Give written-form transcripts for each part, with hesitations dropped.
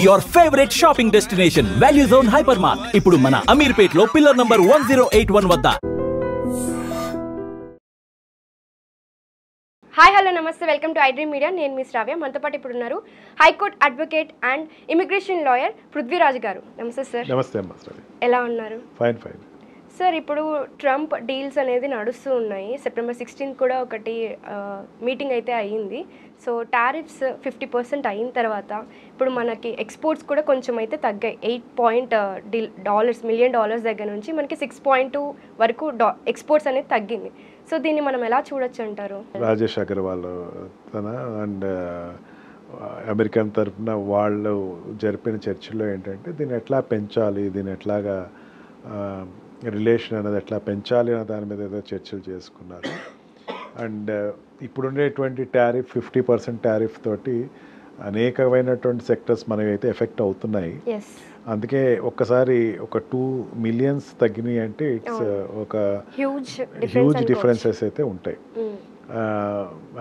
Your favorite shopping destination, Value Zone Hypermart. ఇప్పుడు మన అమీర్పేట్లో pillar number 1081 వద్ద. హాయ్ హలో నమస్తే, వెల్కమ్ టు ఐడ్రీమ్ మీడియా. నేను మీ శ్రావ్య. మనతో పాటు ఇప్పుడు ఉన్నారు high court advocate and immigration lawyer Prithviraj గారు. నమస్తే సార్. నమస్తే అమ్మా. ఎలా ఉన్నారు? ఫైన్ ఫైన్ సార్, ఇప్పుడు ట్రంప్ డీల్స్ అనేది నడుస్తూ ఉన్నాయి. సెప్టెంబర్ 16 కూడా ఒకటి మీటింగ్ అయితే అయ్యింది. సో టారిఫ్స్ 50% అయిన తర్వాత ఇప్పుడు మనకి ఎక్స్పోర్ట్స్ కూడా కొంచెం అయితే తగ్గాయి. $8 మిలియన్ దగ్గర నుంచి మనకి 6.2 వరకు ఎక్స్పోర్ట్స్ అనేది తగ్గింది. సో దీన్ని మనం ఎలా చూడొచ్చు అంటారు? రాజేష్ అగర్వాల్ అండ్ అమెరికన్ తరఫున వాళ్ళు జరిపిన చర్చల్లో ఏంటంటే దీన్ని ఎట్లా పెంచాలి, దీన్ని ఎట్లాగా రిలేషన్ అనేది ఎట్లా పెంచాలి అనే దాని మీద ఏదో చర్చలు చేసుకున్నారు. అండ్ ఇప్పుడుండేటువంటి టారిఫ్ 50% టారిఫ్ తోటి అనేకమైనటువంటి సెక్టర్స్ మనకైతే ఎఫెక్ట్ అవుతున్నాయి. అందుకే ఒక్కసారి ఒక 2 మిలియన్స్ తగ్గినాయి అంటే ఇట్స్ ఒక హ్యూజ్ డిఫరెన్సెస్ అయితే ఉంటాయి.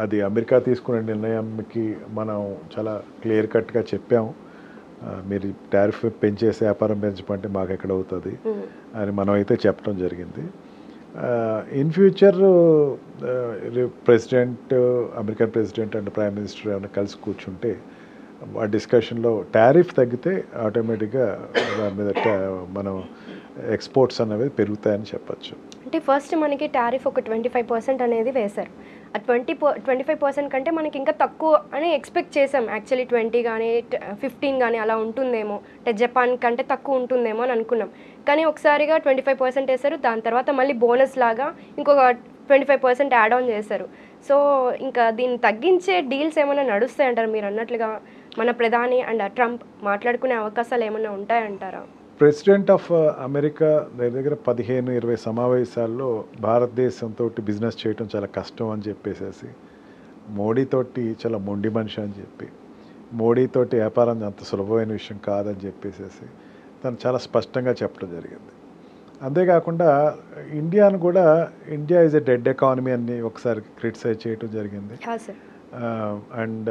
అది అమెరికా తీసుకునే నిర్ణయంకి మనం చాలా క్లియర్ కట్గా చెప్పాము. మీరు టారిఫ్ పెంచేసి వ్యాపారం పెంచమంటే మాకు ఎక్కడ అవుతుంది అని మనం అయితే చెప్పడం జరిగింది. In future president, American president and prime minister ఏమైనా కలిసి కూర్చుంటే ఆ డిస్కషన్లో టారిఫ్ తగ్గితే ఆటోమేటిక్గా దాని మీద మనం ఎక్స్పోర్ట్స్ అనేవి పెరుగుతాయని చెప్పచ్చు. అంటే ఫస్ట్ మనకి టారిఫ్ ఒక 25% అనేది వేశారు. ఆ 25% కంటే మనకి ఇంకా తక్కువ అని ఎక్స్పెక్ట్ చేసాం. యాక్చువల్లీ 20 కానీ 15 కానీ అలా ఉంటుందేమో, అంటే జపాన్ కంటే తక్కువ ఉంటుందేమో అని అనుకున్నాం. కానీ ఒకసారిగా 25% వేశారు. దాని తర్వాత మళ్ళీ బోనస్ లాగా ఇంకొక 25% యాడ్ ఆన్ చేశారు. సో ఇంకా దీన్ని తగ్గించే డీల్స్ ఏమైనా నడుస్తాయంటారు? మీరు అన్నట్లుగా మన ప్రధాని అండ్ ట్రంప్ మాట్లాడుకునే అవకాశాలు ఏమైనా ఉంటాయంటారా? ప్రెసిడెంట్ ఆఫ్ అమెరికా దగ్గర 15-20 సమావేశాల్లో భారతదేశంతో బిజినెస్ చేయడం చాలా కష్టం అని చెప్పేసి, మోడీతోటి చాలా మొండి మనిషి అని చెప్పి, మోడీతోటి వ్యాపారం అంత సులభమైన విషయం కాదని చెప్పేసి తను చాలా స్పష్టంగా చెప్పడం జరిగింది. అంతేకాకుండా ఇండియాను కూడా, India is a dead economy అని ఒకసారి క్రిటిసైజ్ చేయడం జరిగింది. అండ్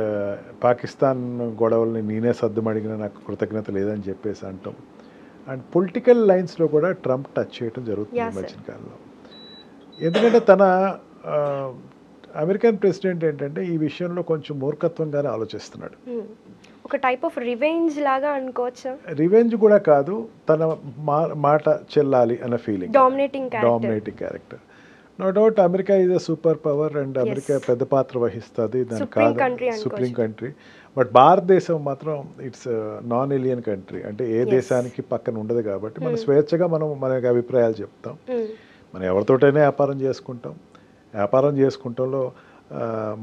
పాకిస్తాన్ గొడవల్ని నేనే సర్దుమడిగిన, నాకు కృతజ్ఞత లేదని చెప్పేసి అంటాం. అండ్ పొలిటికల్ లైన్స్లో కూడా ట్రంప్ టచ్ చేయడం జరుగుతుంది ఈ మధ్యకాలంలో. ఎందుకంటే తన అమెరికన్ ప్రెసిడెంట్ ఏంటంటే ఈ విషయంలో కొంచెం మూర్ఖత్వంగానే ఆలోచిస్తున్నాడు. ఒక టైప్ ఆఫ్ రివెంజ్ లాగా అనుకోవచ్చా? రివెంజ్ కూడా కాదు, తన మాట చెల్లాలి అన్న feeling. Dominating character. No doubt America is a super power and America పెద్ద పాత్ర వహిస్తుంది, దాని కాదు సుప్రీం కంట్రీ. బట్ భారతదేశం మాత్రం ఇట్స్ నాన్ ఏలియన్ కంట్రీ, అంటే ఏ దేశానికి పక్కన ఉండదు. కాబట్టి మనం స్వేచ్ఛగా మనం మన అభిప్రాయాలు చెప్తాం. మనం ఎవరితోటైనా వ్యాపారం చేసుకుంటాం. వ్యాపారం చేసుకుంటాంలో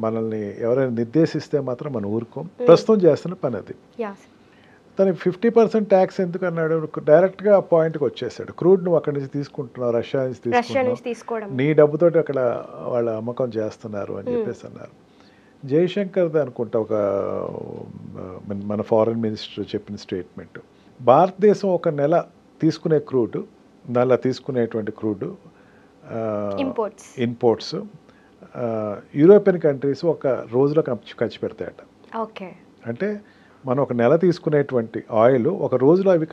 మనల్ని ఎవరైనా నిర్దేశిస్తే మాత్రం మనం ఊరుకోం. ప్రస్తుతం చేస్తున్న పని అది. తనకి 50% ట్యాక్స్ ఎందుకు అన్నాడు? డైరెక్ట్గా పాయింట్కి వచ్చేసాడు. క్రూడ్ నువ్వు అక్కడి నుంచి తీసుకుంటున్నావు, రష్యా నుంచి తీసుకుంటున్నావు, నీ డబ్బుతోటి అక్కడ వాళ్ళ అమ్మకం చేస్తున్నారు అని చెప్పేసి అన్నారు. జయశంకర్ది అనుకుంటా ఒక మన ఫారెన్ మినిస్టర్ చెప్పిన స్టేట్మెంట్, భారతదేశం ఒక నెల తీసుకునే క్రూడ్, తీసుకునేటువంటి క్రూడ్ ఇంపోర్ట్స్ యూరోపియన్ కంట్రీస్ ఒక రోజులో ఖర్చు పెడతాయట. అంటే మనం ఒక నెల తీసుకునేటువంటి ఆయిల్ ఒక రోజులో అవి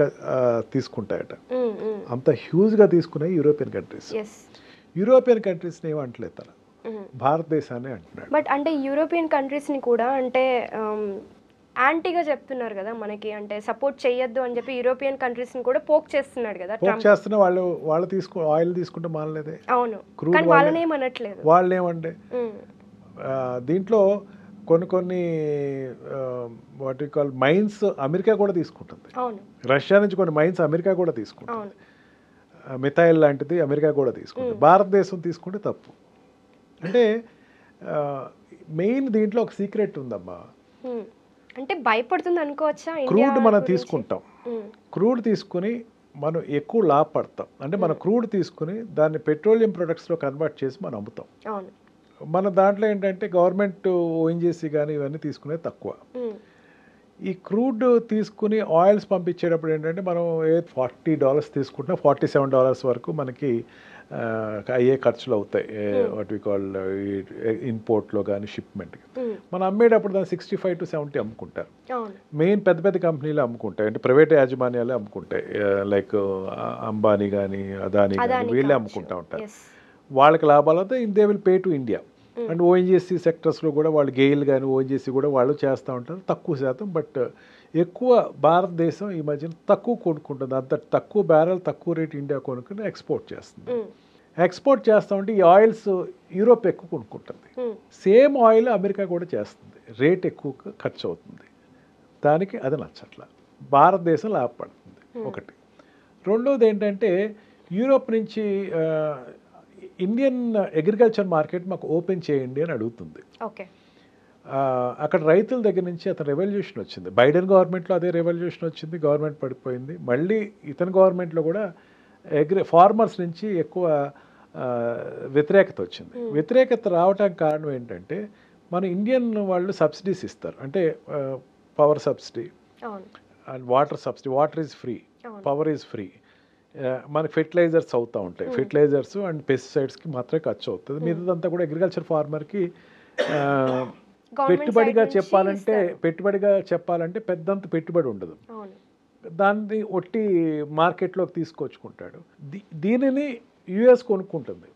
తీసుకుంటాయట. అంత హ్యూజ్గా తీసుకున్నాయి యూరోపియన్ కంట్రీస్. యూరోపియన్ కంట్రీస్ని ఏమంటలేదు తన, భారతదేశాన్ని అంటున్నాడు. బట్ అంటే యూరోపియన్ కంట్రీస్ని కూడా అంటే యాంటీగా చెప్తున్నారు కదా మనకి, అంటే సపోర్ట్ చేయొద్దు అని చెప్పి యూరోపియన్ కంట్రీస్ని కూడా పోక్ చేస్తున్నాడు కదా. పోక్ చేస్తున్న వాళ్ళు ఆయిల్ తీసుకుంటే మానలేదే. అవును, కానీ వాళ్ళని ఏమనట్లేదు. వాళ్ళు ఏమంటే దీంట్లో కొన్ని what you call mines America కూడా తీసుకుంటుంది. రష్యా నుంచి కొన్ని మైన్స్ అమెరికా కూడా తీసుకుంటుంది. మిథైల్ లాంటిది అమెరికా కూడా తీసుకుంటుంది. భారతదేశం తీసుకుంటే తప్పు. అంటే మెయిన్ దీంట్లో ఒక సీక్రెట్ ఉందమ్మా. అంటే భయపడుతుంది అనుకోవచ్చా? క్రూడ్ మనం తీసుకుంటాం, క్రూడ్ తీసుకుని మనం ఎక్కువ లాభపడతాం. అంటే మనం క్రూడ్ తీసుకుని దాన్ని పెట్రోలియం ప్రొడక్ట్స్లో కన్వర్ట్ చేసి మనం అమ్ముతాం. మన దాంట్లో ఏంటంటే గవర్నమెంట్ ఓఎన్జీసీ కానీ ఇవన్నీ తీసుకునేది తక్కువ. ఈ క్రూడ్ తీసుకుని ఆయిల్స్ పంపించేటప్పుడు ఏంటంటే మనం $40 తీసుకుంటున్నా $47 వరకు మనకి అయ్యే ఖర్చులు అవుతాయి వాట్ వి కాల్ ఇంపోర్ట్లో కానీ షిప్మెంట్కి. మనం అమ్మేటప్పుడు దాన్ని 65 to 70 అమ్ముకుంటారు. మెయిన్ పెద్ద పెద్ద కంపెనీలు అమ్ముకుంటాయి, అంటే ప్రైవేట్ యాజమాన్యాలే అమ్ముకుంటాయి, లైక్ అంబానీ కానీ అదానీ కానీ వీళ్ళే అమ్ముకుంటూ ఉంటారు. వాళ్ళకి లాభాలు అయితే they will pay to India. And ONGC సెక్టర్స్లో కూడా వాళ్ళు గెయిల్ కానీ ఓఎన్జీసీ కూడా వాళ్ళు చేస్తూ ఉంటారు తక్కువ శాతం. బట్ ఎక్కువ భారతదేశం ఈ మధ్యన తక్కువ కొనుక్కుంటుంది, అంత తక్కువ బ్యారెల్ తక్కువ రేట్ ఇండియా కొనుక్కుని ఎక్స్పోర్ట్ చేస్తుంది. ఎక్స్పోర్ట్ చేస్తూ ఉంటే ఈ ఆయిల్స్ యూరోప్ ఎక్కువ కొనుక్కుంటుంది, సేమ్ ఆయిల్ అమెరికా కూడా చేస్తుంది, రేట్ ఎక్కువ ఖర్చు అవుతుంది, దానికి అది నచ్చట్ల, భారతదేశం లాభపడుతుంది ఒకటి. రెండోది ఏంటంటే యూరోప్ నుంచి ఇండియన్ అగ్రికల్చర్ మార్కెట్ మాకు ఓపెన్ చేయండి అని అడుగుతుంది. అక్కడ రైతుల దగ్గర నుంచి అతను రెవల్యూషన్ వచ్చింది, బైడెన్ గవర్నమెంట్లో అదే రెవల్యూషన్ వచ్చింది, గవర్నమెంట్ పడిపోయింది. మళ్ళీ ఇతని గవర్నమెంట్లో కూడా ఫార్మర్స్ నుంచి ఎక్కువ వ్యతిరేకత వచ్చింది. వ్యతిరేకత రావడానికి కారణం ఏంటంటే మన ఇండియన్ వాళ్ళు సబ్సిడీస్ ఇస్తారు, అంటే power subsidy and water subsidy. Water is free, power is free. మనకి ఫెర్టిలైజర్స్ అవుతూ ఉంటాయి, ఫెర్టిలైజర్స్ అండ్ పెస్టిసైడ్స్కి మాత్రమే ఖర్చు అవుతుంది. మిగతాదంతా కూడా అగ్రికల్చర్ ఫార్మర్కి పెట్టుబడిగా చెప్పాలంటే పెద్దంత పెట్టుబడి ఉండదు, దాన్ని ఒట్టి మార్కెట్లోకి తీసుకొచ్చుకుంటాడు. దీనిని యుఎస్ కొనుక్కుంటుంది.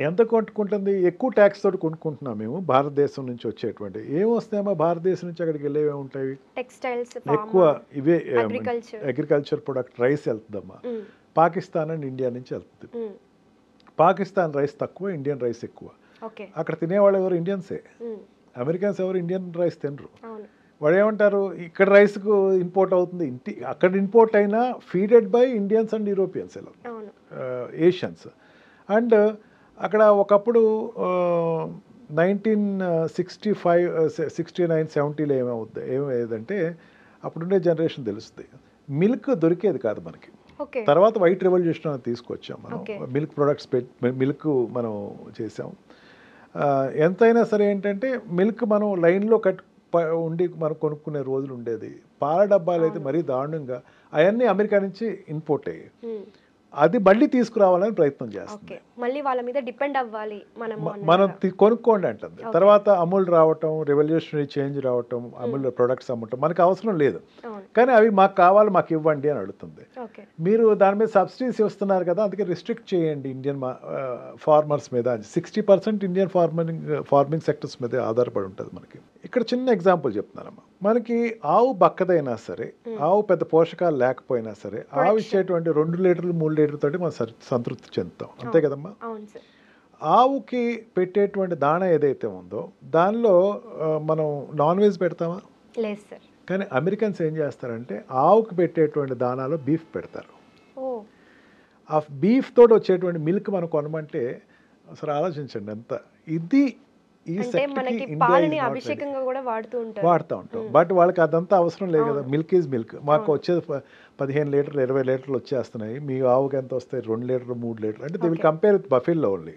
ఎంత కొనుక్కుంటుంది? ఎక్కువ ట్యాక్స్ తోటి కొనుక్కుంటున్నాం మేము భారతదేశం నుంచి వచ్చేటువంటి. ఏమొస్తాయమ్మా భారతదేశం నుంచి అక్కడికి వెళ్ళేవి ఉంటాయి, టెక్స్టైల్స్, ఎక్కువ ఇవే అగ్రికల్చర్ ప్రొడక్ట్. రైస్ వెళ్తుందమ్మా, పాకిస్తాన్ అండ్ ఇండియా నుంచి వెళ్తుంది. పాకిస్తాన్ రైస్ తక్కువ, ఇండియన్ రైస్ ఎక్కువ. అక్కడ తినేవాళ్ళు ఎవరు? ఇండియన్సే. అమెరికన్స్ ఎవరు ఇండియన్ రైస్ తినరు. వాడు ఏమంటారు, ఇక్కడ రైస్కు ఇంపోర్ట్ అవుతుంది, అక్కడ ఇంపోర్ట్ అయినా ఫీడెడ్ బై ఇండియన్స్ అండ్ యూరోపియన్స్, ఇలా ఏషియన్స్. అండ్ అక్కడ ఒకప్పుడు 1965, 69, 70లో ఏమయ్యేదంటే అప్పుడుండే జనరేషన్ తెలుస్తుంది, మిల్క్ దొరికేది కాదు మనకి. తర్వాత వైట్ రెవల్యూషన్ అని తీసుకొచ్చాం మనం, మిల్క్ ప్రొడక్ట్స్ మిల్క్ మనం చేసాం. ఎంతైనా సరే ఏంటంటే మిల్క్ మనం లైన్లో ఉండి మనం కొనుక్కునే రోజులు ఉండేది. పాల డబ్బాలు అయితే మరీ దారుణంగా అవన్నీ అమెరికా నుంచి ఇంపోర్ట్ అయ్యాయి. అది మళ్ళీ తీసుకురావాలని ప్రయత్నం చేస్తుంది, మళ్ళీ వాళ్ళ మీద డిపెండ్ అవ్వాలి, మనం కొనుక్కోండి అంటుంది. తర్వాత అమూల్ రావటం, రెవల్యూషనరీ చేంజ్ రావటం, అమూల్ ప్రొడక్ట్స్ అమ్మటం, మనకు అవసరం లేదు కానీ అవి మాకు కావాలి, మాకు ఇవ్వండి అని అడుగుతుంది. మీరు దాని మీద సబ్సిడీస్ ఇస్తున్నారు కదా, అందుకే రిస్ట్రిక్ట్ చేయండి ఇండియన్ ఫార్మర్స్ మీద. 60% ఇండియన్ ఫార్మింగ్ సెక్టర్స్ మీద ఆధారపడి ఉంటుంది మనకి. ఇక్కడ చిన్న ఎగ్జాంపుల్ చెప్తున్నానమ్మా, మనకి ఆవు బక్కదైనా సరే, ఆవు పెద్ద పోషకాలు లేకపోయినా సరే, ఆవు ఇచ్చేటువంటి 2 లీటర్లు 3 లీటర్ల తోటి మనం సంతృప్తి చెందుతాం, అంతే కదమ్మా. ఆవుకి పెట్టేటువంటి దాణా ఏదైతే ఉందో దానిలో మనం నాన్ వెజ్ పెడతామా? లేదు సార్. కానీ అమెరికన్స్ ఏం చేస్తారంటే ఆవుకి పెట్టేటువంటి దానాలో బీఫ్ పెడతారు. ఆ బీఫ్ తోటి వచ్చేటువంటి మిల్క్ మనం కొనమంటే అసలు ఆలోచించండి ఎంత ఇది. ఈ వాడుతూ ఉంటాం, బట్ వాళ్ళకి అదంతా అవసరం లేదు కదా. Milk is milk. మాకు వచ్చేది 15 లీటర్లు 20 లీటర్లు వచ్చేస్తున్నాయి, మీ ఆవుకి ఎంత వస్తాయి? 2 లీటర్లు 3 లీటర్లు. అంటే they will compare with buffalo only,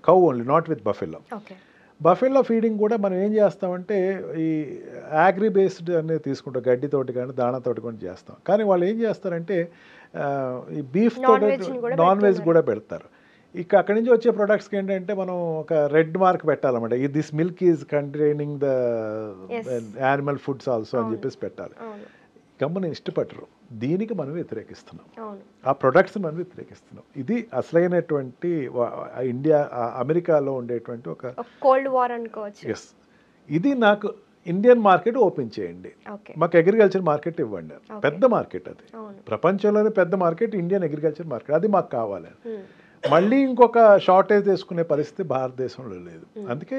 cow only, not with buffalo. Buffalo feeding కూడా మనం ఏం చేస్తామంటే ఈ అగ్రి బేస్డ్ అనేది తీసుకుంటాం, గడ్డితోటి కానీ దాణాతోటి కానీ చేస్తాం. కానీ వాళ్ళు ఏం చేస్తారంటే ఈ బీఫ్ తోటి నాన్ వెజ్ కూడా పెడతారు. ఇక అక్కడి నుంచి వచ్చే ప్రొడక్ట్స్కి ఏంటంటే మనం ఒక రెడ్ మార్క్ పెట్టాలన్నమాట, this milk is containing the animal foods also అని చెప్పేసి పెట్టాలి. గమ్మని ఇష్టపడరు, దీనికి మనం వ్యతిరేకిస్తున్నాం, ఆ ప్రొడక్ట్స్ మనం వ్యతిరేకిస్తున్నాం. ఇది అసలైనటువంటి ఇండియా అమెరికాలో ఉండేటువంటి ఒక కోల్డ్ వార్ అనుకోవచ్చు. ఎస్, ఇది నాకు ఇండియన్ మార్కెట్ ఓపెన్ చేయండి, మాకు అగ్రికల్చర్ మార్కెట్ ఇవ్వండి. పెద్ద మార్కెట్ అది, ప్రపంచంలోనే పెద్ద మార్కెట్ ఇండియన్ అగ్రికల్చర్ మార్కెట్, అది మాకు కావాలి. మళ్ళీ ఇంకొక షార్టేజ్ తీసుకునే పరిస్థితి భారతదేశంలో లేదు. అందుకే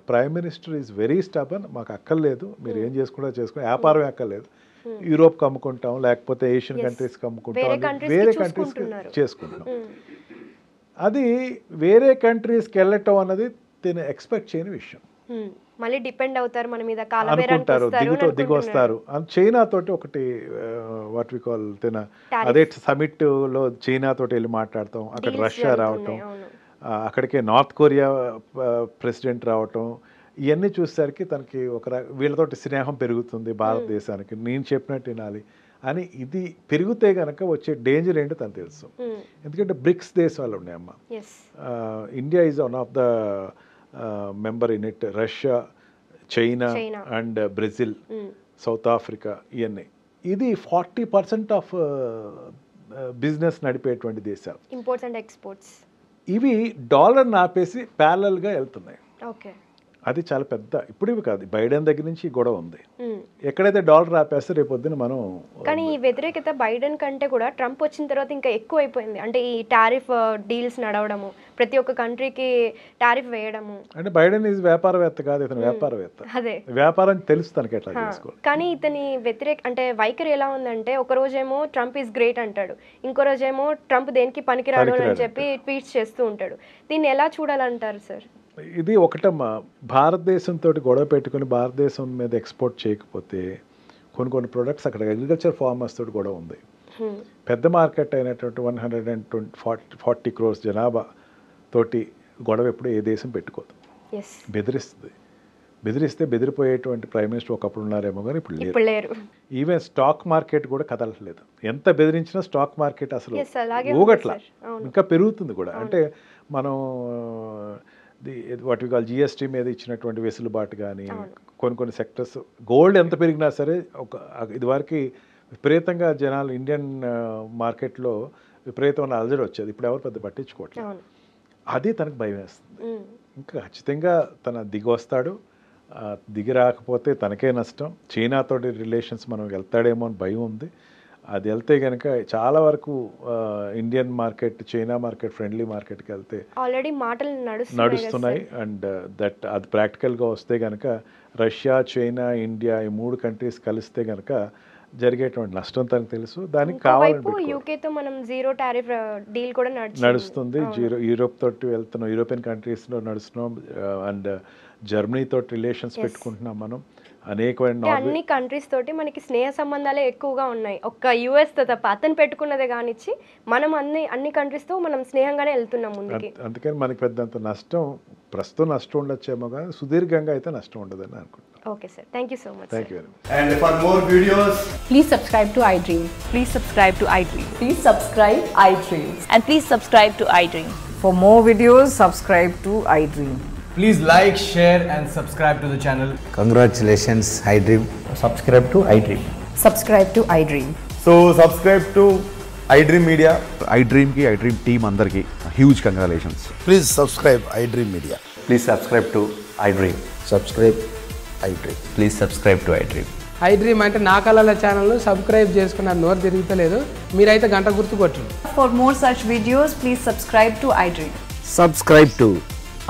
prime minister is very stubborn, మాకు అక్కర్లేదు, మీరు ఏం చేసుకుంటా చేసుకుని, వ్యాపారం అక్కర్లేదు, యూరోప్కి అమ్ముకుంటాం, లేకపోతే ఏషియన్ కంట్రీస్కి అమ్ముకుంటాం, వేరే కంట్రీస్కి చేసుకుంటాం. అది వేరే కంట్రీస్కి వెళ్ళటం అన్నది తిని ఎక్స్పెక్ట్ చేయని విషయం. మళ్ళీ డిపెండ్ అవుతారు మన మీద, దిగొస్తారు. చైనా తోటి ఒకటి వాట్ వి కాల్ అదే సమిట్ లో చైనా తోటి వెళ్ళి మాట్లాడతాం, అక్కడ రష్యా రావటం, అక్కడికే నార్త్ కొరియా ప్రెసిడెంట్ రావటం, ఇవన్నీ చూసేసరికి తనకి వీళ్ళతోటి స్నేహం పెరుగుతుంది భారతదేశానికి, నేను చెప్పినట్టు వినాలి అని. ఇది పెరిగితే కనుక వచ్చే డేంజర్ ఏంటో తను తెలుసు. ఎందుకంటే బ్రిక్స్ దేశాలు ఉన్నాయమ్మా. India is one of the member in it. Russia, China and Brazil, south Africa, ఇవన్నీ. ఇది 40% ఆఫ్ బిజినెస్ నడిపేటువంటి దేశాలు. Imports and exports. ఇవి డాలర్ని ఆపేసి ప్యారలల్గా వెళ్తున్నాయి. ఓకే, అది చాలా పెద్ద. ఇప్పుడు ఇవి కాదు, బైడెన్ దగ్గర నుంచి గొడవ ఉంది. ఎక్కడైతే డాలర్ ఆపేస్తే రేపొద్దున మనం. కానీ ఈ వ్యతిరేకత బైడెన్ కంటే కూడా ట్రంప్ వచ్చిన తర్వాత ఇంకా ఎక్కువ అయిపోయింది. అంటే ఈ టారిఫ్ డీల్స్ నడవడము, ప్రతి ఒక్క కంట్రీకి టారిఫ్ వేయడము. అంటే బైడెన్ ఈజ్ వ్యాపారవేత్త కాదు, ఇతను వ్యాపారవేత్త. అదే వ్యాపారం తెలుసు తనకి ఎట్లా చేసుకోవాలి. కానీ ఇతని అంటే వైఖరి ఎలా ఉందంటే, ఒక రోజేమో ట్రంప్ ఈజ్ గ్రేట్ అంటాడు, ఇంకో రోజేమో ట్రంప్ దేనికి పనికిరాడు అని చెప్పి ట్వీట్స్ చేస్తూ ఉంటాడు. దీన్ని ఎలా చూడాలంటారు సార్? ఇది ఒకటమ్మా, భారతదేశంతో గొడవ పెట్టుకుని భారతదేశం మీద ఎక్స్పోర్ట్ చేయకపోతే కొన్ని ప్రొడక్ట్స్ అక్కడ అగ్రికల్చర్ ఫార్మర్స్ తోటి గొడవ ఉంది. పెద్ద మార్కెట్ అయినటువంటి 140 crores జనాభా తోటి గొడవ ఎప్పుడు ఏ దేశం పెట్టుకోదు, బెదిరిస్తే బెదిరిపోయేటువంటి ప్రైమ్ మినిస్టర్ ఒకప్పుడు ఉన్నారేమో కానీ ఇప్పుడు లేరు. ఈవెన్ స్టాక్ మార్కెట్ కూడా కదలట్లేదు. ఎంత బెదిరించినా స్టాక్ మార్కెట్ అసలు ఊగట్ల, ఇంకా పెరుగుతుంది కూడా. అంటే మనం వాట్ వి కాల్ జిఎస్టీ మీద ఇచ్చినటువంటి వెసులుబాటు కానీ, కొన్ని సెక్టర్స్, గోల్డ్ ఎంత పెరిగినా సరే ఇదివరకు విపరీతంగా జనాలు ఇండియన్ మార్కెట్లో విపరీతమైన అలజడి వచ్చేది. ఇప్పుడు ఎవరు పెద్ద పట్టించుకోవట్లేదు. అది తనకు భయం వేస్తుంది. ఇంకా ఖచ్చితంగా తన దిగి వస్తాడు. దిగి రాకపోతే తనకే నష్టం. చైనాతోటి రిలేషన్స్ మనం వెళ్తాడేమో అని భయం ఉంది. అది వెళ్తే కనుక చాలా వరకు Indian market China market friendly మార్కెట్కి వెళ్తే ఆల్రెడీ మాటలు నడుస్తున్నాయి. అండ్ అది ప్రాక్టికల్గా వస్తే కనుక రష్యా, చైనా, ఇండియా ఈ 3 కంట్రీస్ కలిస్తే కనుక జరిగేటువంటి నష్టం తనకు తెలుసు. దానికి కావాలని యూకేతో మనం జీరో టారిఫ్ డీల్ కూడా నడుస్తుంది. యూరోప్ తోటి వెళ్తున్నాం, యూరోపియన్ కంట్రీస్లో నడుస్తున్నాం. అండ్ జర్మనీ తోటి రిలేషన్స్ పెట్టుకుంటున్నాం మనం. అనేకమైన అన్ని కంట్రీస్ తోటి మనకి స్నేహ సంబంధాలే ఎక్కువగా ఉన్నాయి. ఒక్క యుఎస్ తో తప్ప అతను పెట్టుకున్నదే కానిచ్చి మనం అన్ని కంట్రీస్ తో మనం స్నేహంగానే వెళ్తున్నాం ముందుకి. అందుకని మనకి పెద్దంత నష్టం ప్రస్తుతం నష్టం ఉండొచ్చేమో కానీ సుదీర్ఘంగా అయితే నష్టం ఉండదని అనుకుంటున్నాను. Okay sir, thank you so much. Thank you very much. And for more videos, please subscribe to iDream. Please subscribe to iDream. Please subscribe iDream. And please subscribe to iDream. For more videos, subscribe to iDream. please like, share and subscribe to the channel. Congratulations, iDream. Subscribe to iDream. Subscribe to iDream. So subscribe to iDream Media. iDream ki iDream team andarki huge congratulations. Please subscribe iDream Media. Please subscribe to iDream. Subscribe iDream. Please subscribe to iDream. iDream అంటే నా కళల channel subscribe చేసుకున్న నోరు తిరుగుతలేదు, మీరైతే గంట గుర్తు కొట్టండి. For more such videos, please subscribe to iDream. Subscribe to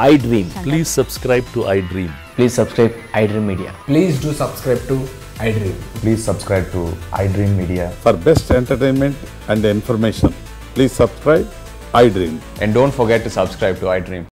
iDream. Please subscribe to iDream. Please subscribe iDream Media. Please do subscribe to iDream. Please subscribe to iDream Media. For best entertainment and information, please subscribe iDream. And don't forget to subscribe to iDream.